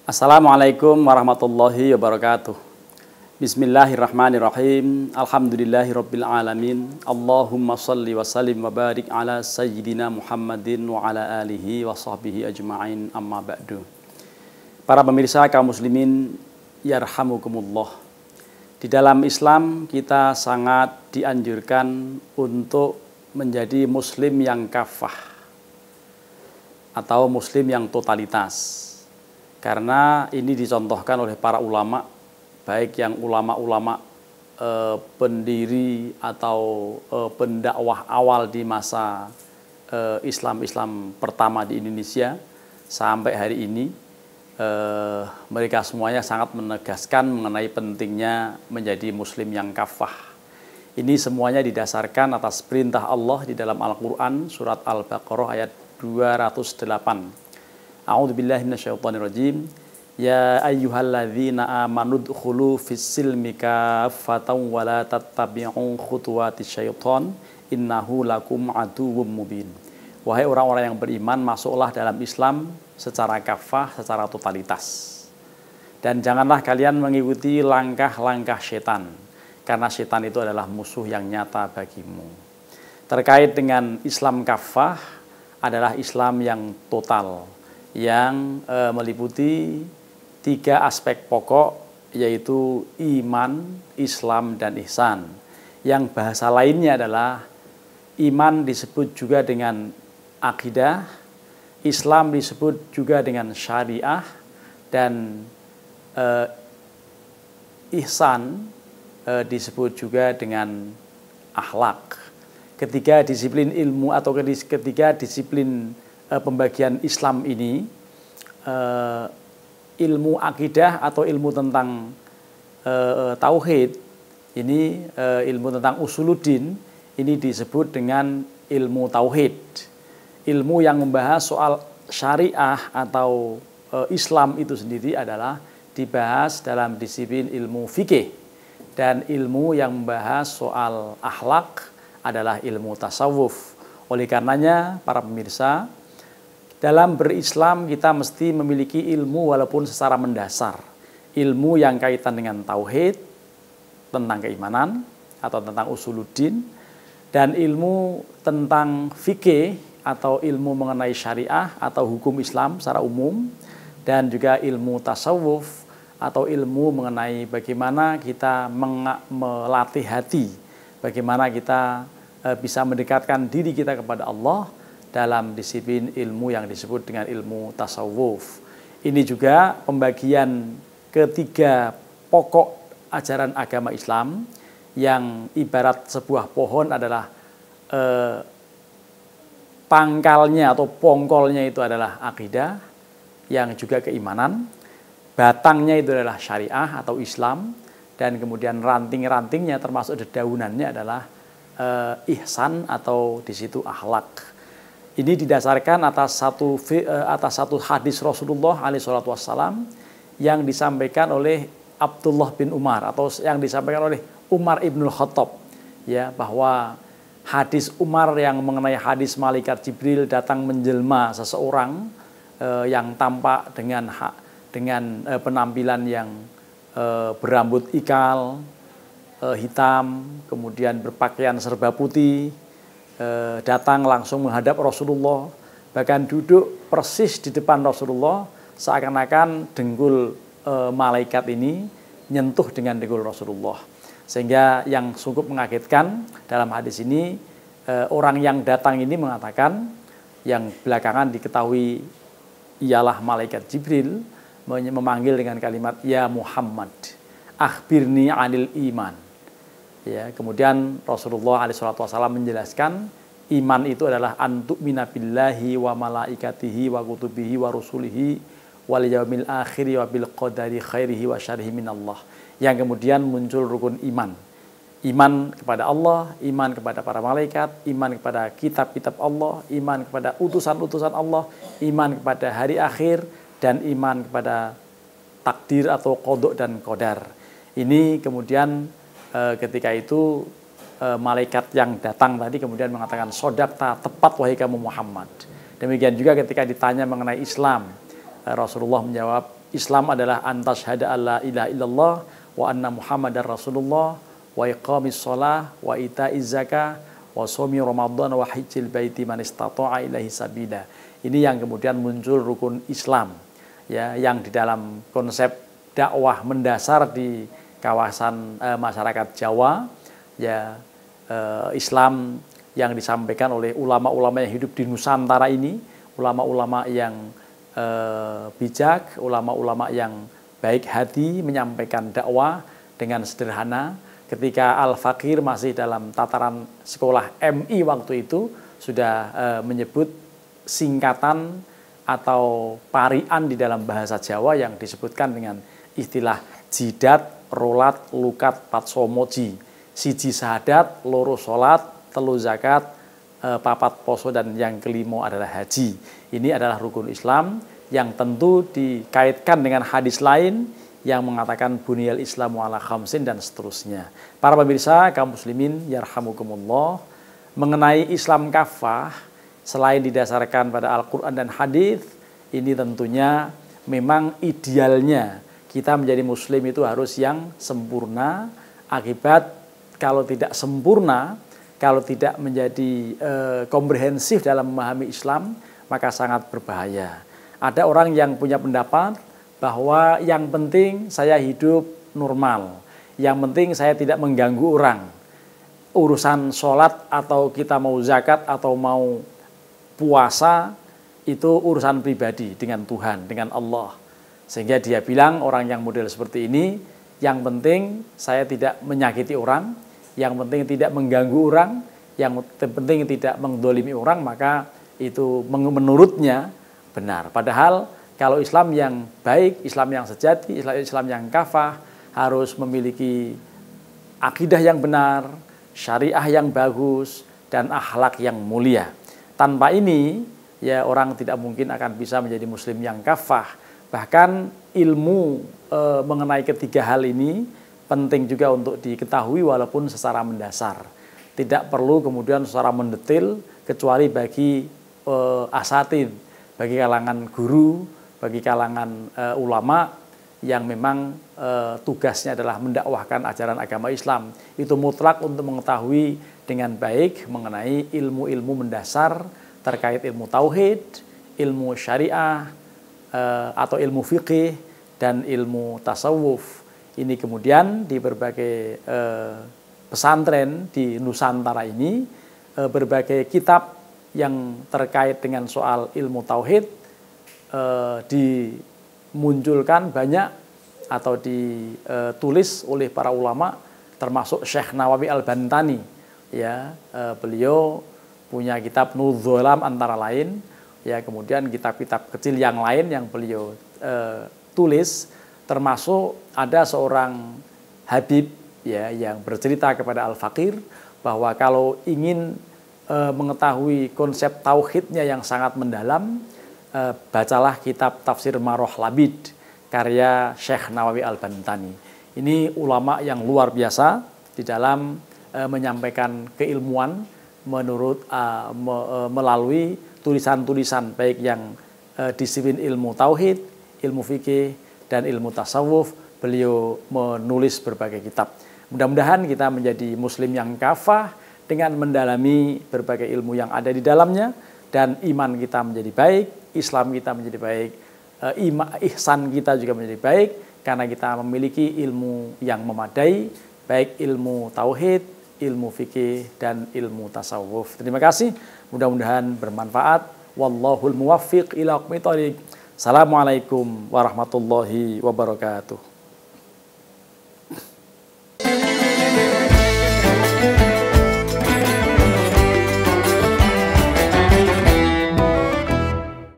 Assalamualaikum warahmatullahi wabarakatuh. Bismillahirrahmanirrahim. Alhamdulillahirabbil alamin. Allahumma shalli wa sallim wa barik ala sayyidina Muhammadin wa ala alihi wa sahbihi ajma'in, amma ba'du. Para pemirsa kaum muslimin yarhamukumullah. Di dalam Islam kita sangat dianjurkan untuk menjadi muslim yang kafah atau muslim yang totalitas. Karena ini dicontohkan oleh para ulama, baik yang ulama-ulama pendiri atau pendakwah awal di masa Islam pertama di Indonesia sampai hari ini, mereka semuanya sangat menegaskan mengenai pentingnya menjadi muslim yang kafah. Ini semuanya didasarkan atas perintah Allah di dalam Al-Quran surat Al-Baqarah ayat 208. A'udzubillahi minasyaitonirrajim. Ya ayyuhalladzina amanu dkhulu fis-silmi kaffatan wa la tattabi'u khutuwatis syaiton innahu lakum aduwwum mubin. Wahai orang-orang yang beriman, masuklah dalam Islam secara kafah, secara totalitas. Dan janganlah kalian mengikuti langkah-langkah setan, karena setan itu adalah musuh yang nyata bagimu. Terkait dengan Islam kafah adalah Islam yang total, yang meliputi 3 aspek pokok, yaitu iman, Islam, dan ihsan. Yang bahasa lainnya adalah iman disebut juga dengan akidah, Islam disebut juga dengan syariah, dan ihsan disebut juga dengan akhlak. Ketiga disiplin ilmu atau ketiga disiplin pembagian Islam ini, ilmu akidah atau ilmu tentang tauhid, ini ilmu tentang usuluddin, ini disebut dengan ilmu tauhid. Ilmu yang membahas soal syariah atau Islam itu sendiri adalah dibahas dalam disiplin ilmu fikih, dan ilmu yang membahas soal akhlak adalah ilmu tasawuf. Oleh karenanya para pemirsa, dalam berislam kita mesti memiliki ilmu walaupun secara mendasar. Ilmu yang kaitan dengan tauhid, tentang keimanan atau tentang usuluddin, dan ilmu tentang fikih atau ilmu mengenai syariah atau hukum Islam secara umum, dan juga ilmu tasawuf atau ilmu mengenai bagaimana kita melatih hati, bagaimana kita bisa mendekatkan diri kita kepada Allah dalam disiplin ilmu yang disebut dengan ilmu tasawuf. Ini juga pembagian ketiga pokok ajaran agama Islam, yang ibarat sebuah pohon adalah pangkalnya atau pongkolnya itu adalah akidah, yang juga keimanan, batangnya itu adalah syariah atau Islam, dan kemudian ranting-rantingnya termasuk dedaunannya adalah ihsan atau di situ akhlak. Ini didasarkan atas satu hadis Rasulullah SAW yang disampaikan oleh Abdullah bin Umar atau yang disampaikan oleh Umar ibnul Khattab, ya, bahwa hadis Umar yang mengenai hadis malaikat Jibril datang menjelma seseorang yang tampak dengan penampilan yang berambut ikal hitam, kemudian berpakaian serba putih, datang langsung menghadap Rasulullah, bahkan duduk persis di depan Rasulullah, seakan-akan dengkul malaikat ini nyentuh dengan dengkul Rasulullah. Sehingga yang cukup mengagetkan dalam hadis ini, orang yang datang ini mengatakan, yang belakangan diketahui ialah malaikat Jibril, memanggil dengan kalimat ya Muhammad, akhbirni anil iman. Ya, kemudian Rasulullah SAW menjelaskan iman itu adalah antu'mina billahi wa malaikatihi wa kutubihi wa rusulihi wal yaumil akhiri wa bil qadari khairihi wa syarrihi minallah. Yang kemudian muncul rukun iman. Iman kepada Allah, iman kepada para malaikat, iman kepada kitab-kitab Allah, iman kepada utusan-utusan Allah, iman kepada hari akhir, dan iman kepada takdir atau qada dan qadar. Ini kemudian ketika itu malaikat yang datang tadi kemudian mengatakan sodakta, tepat wahai kamu Muhammad. Demikian juga ketika ditanya mengenai Islam, Rasulullah menjawab Islam adalah antas syahada alla ilaha illallah wa anna muhammadar rasulullah wa iqamis shalah wa itaiz zakah wa shaumi ramadan wa hajjil baiti man istata'a ilaihi sabila. Ini yang kemudian muncul rukun Islam, ya, yang di dalam konsep dakwah mendasar di kawasan masyarakat Jawa, ya, Islam yang disampaikan oleh ulama-ulama yang hidup di Nusantara ini, ulama-ulama yang bijak, ulama-ulama yang baik hati menyampaikan dakwah dengan sederhana. Ketika Al-Fakir masih dalam tataran sekolah MI waktu itu sudah menyebut singkatan atau parian di dalam bahasa Jawa yang disebutkan dengan istilah jidat, rolat, lukat, patsomoji, siji sahadat, loro solat, telu zakat, papat poso, dan yang kelima adalah haji. Ini adalah rukun Islam yang tentu dikaitkan dengan hadis lain yang mengatakan buniyal islamu ala khamsin dan seterusnya. Para pemirsa kaum muslimin yarhamukumullah, mengenai Islam kafah selain didasarkan pada Al-Quran dan hadis, ini tentunya memang idealnya kita menjadi muslim itu harus yang sempurna. Akibat kalau tidak sempurna, kalau tidak menjadi komprehensif dalam memahami Islam, maka sangat berbahaya. Ada orang yang punya pendapat bahwa yang penting saya hidup normal, yang penting saya tidak mengganggu orang. Urusan sholat atau kita mau zakat atau mau puasa itu urusan pribadi dengan Tuhan, dengan Allah. Sehingga dia bilang orang yang model seperti ini, yang penting saya tidak menyakiti orang, yang penting tidak mengganggu orang, yang penting tidak mendolimi orang, maka itu menurutnya benar. Padahal kalau Islam yang baik, Islam yang sejati, Islam yang kafah harus memiliki akidah yang benar, syariah yang bagus, dan akhlak yang mulia. Tanpa ini, ya orang tidak mungkin akan bisa menjadi muslim yang kafah. Bahkan ilmu mengenai ketiga hal ini penting juga untuk diketahui walaupun secara mendasar. Tidak perlu kemudian secara mendetil kecuali bagi asatid, bagi kalangan guru, bagi kalangan ulama yang memang tugasnya adalah mendakwahkan ajaran agama Islam. Itu mutlak untuk mengetahui dengan baik mengenai ilmu-ilmu mendasar terkait ilmu tauhid, ilmu syariah, atau ilmu fikih, dan ilmu tasawuf. Ini kemudian di berbagai pesantren di Nusantara ini, berbagai kitab yang terkait dengan soal ilmu tauhid dimunculkan banyak atau ditulis oleh para ulama, termasuk Syekh Nawawi Al-Bantani. Ya, beliau punya kitab Nudzolam antara lain. Ya, kemudian kitab-kitab kecil yang lain yang beliau tulis, termasuk ada seorang Habib, ya, yang bercerita kepada Al-Fakir bahwa kalau ingin mengetahui konsep tauhidnya yang sangat mendalam, bacalah kitab Tafsir Maroh Labid karya Syekh Nawawi Al-Bantani. Ini ulama yang luar biasa di dalam menyampaikan keilmuan melalui tulisan-tulisan baik yang disiplin ilmu tauhid, ilmu fikih, dan ilmu tasawuf. Beliau menulis berbagai kitab. Mudah-mudahan kita menjadi muslim yang kafah dengan mendalami berbagai ilmu yang ada di dalamnya, dan iman kita menjadi baik, Islam kita menjadi baik, ihsan kita juga menjadi baik, karena kita memiliki ilmu yang memadai, baik ilmu tauhid, ilmu fikih, dan ilmu tasawuf. Terima kasih, mudah-mudahan bermanfaat. Wallahul muwaffiq ila aqwamit thoriq. Assalamualaikum warahmatullahi wabarakatuh.